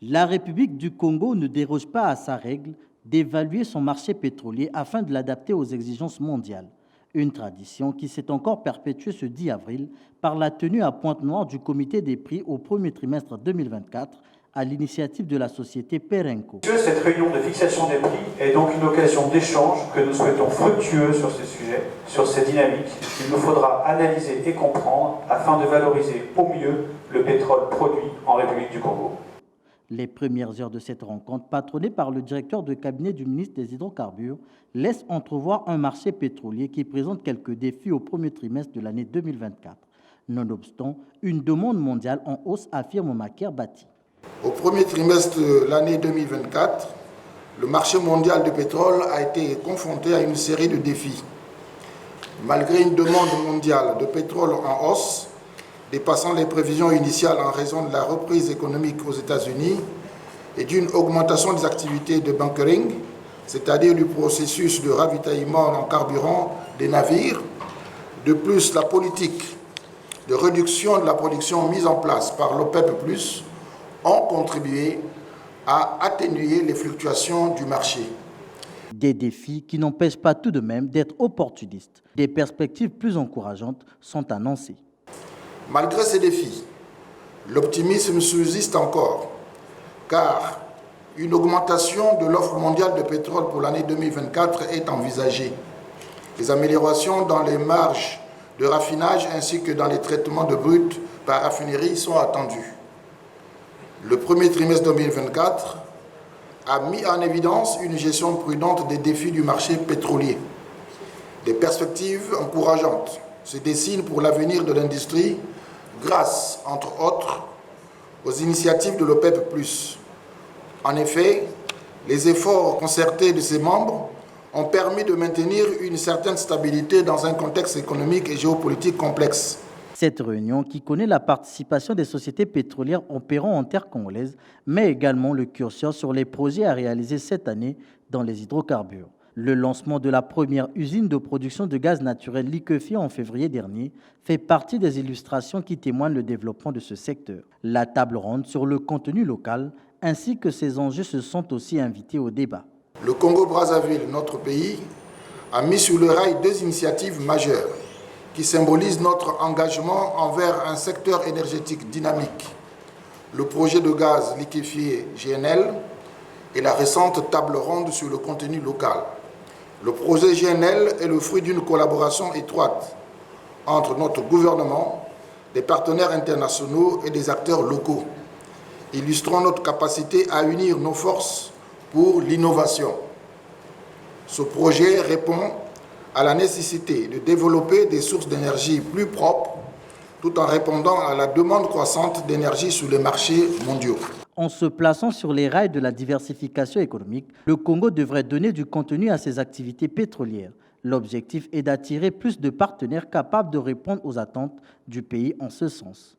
La République du Congo ne déroge pas à sa règle d'évaluer son marché pétrolier afin de l'adapter aux exigences mondiales. Une tradition qui s'est encore perpétuée ce 10 avril par la tenue à Pointe-Noire du comité des prix au premier trimestre 2024 à l'initiative de la société Perenco. Cette réunion de fixation des prix est donc une occasion d'échange que nous souhaitons fructueux sur ces sujets, sur ces dynamiques qu'il nous faudra analyser et comprendre afin de valoriser au mieux le pétrole produit en République du Congo. Les premières heures de cette rencontre, patronnée par le directeur de cabinet du ministre des Hydrocarbures, laissent entrevoir un marché pétrolier qui présente quelques défis au premier trimestre de l'année 2024. Nonobstant, une demande mondiale en hausse, affirme Maker Bati. Au premier trimestre de l'année 2024, le marché mondial du pétrole a été confronté à une série de défis. Malgré une demande mondiale de pétrole en hausse, dépassant les prévisions initiales en raison de la reprise économique aux États-Unis et d'une augmentation des activités de bunkering, c'est-à-dire du processus de ravitaillement en carburant des navires. De plus, la politique de réduction de la production mise en place par l'OPEP+, ont contribué à atténuer les fluctuations du marché. Des défis qui n'empêchent pas tout de même d'être opportunistes. Des perspectives plus encourageantes sont annoncées. Malgré ces défis, l'optimisme subsiste encore, car une augmentation de l'offre mondiale de pétrole pour l'année 2024 est envisagée. Les améliorations dans les marges de raffinage ainsi que dans les traitements de brut par raffinerie sont attendues. Le premier trimestre 2024 a mis en évidence une gestion prudente des défis du marché pétrolier. Des perspectives encourageantes se dessinent pour l'avenir de l'industrie grâce, entre autres, aux initiatives de l'OPEP+. En effet, les efforts concertés de ses membres ont permis de maintenir une certaine stabilité dans un contexte économique et géopolitique complexe. Cette réunion, qui connaît la participation des sociétés pétrolières opérant en terre congolaise, met également le curseur sur les projets à réaliser cette année dans les hydrocarbures. Le lancement de la première usine de production de gaz naturel liquéfié en février dernier fait partie des illustrations qui témoignent le développement de ce secteur. La table ronde sur le contenu local ainsi que ses enjeux se sont aussi invités au débat. Le Congo-Brazzaville, notre pays, a mis sur le rail deux initiatives majeures qui symbolisent notre engagement envers un secteur énergétique dynamique. Le projet de gaz liquéfié GNL et la récente table ronde sur le contenu local. Le projet GNL est le fruit d'une collaboration étroite entre notre gouvernement, des partenaires internationaux et des acteurs locaux, illustrant notre capacité à unir nos forces pour l'innovation. Ce projet répond à la nécessité de développer des sources d'énergie plus propres tout en répondant à la demande croissante d'énergie sur les marchés mondiaux. En se plaçant sur les rails de la diversification économique, le Congo devrait donner du contenu à ses activités pétrolières. L'objectif est d'attirer plus de partenaires capables de répondre aux attentes du pays en ce sens.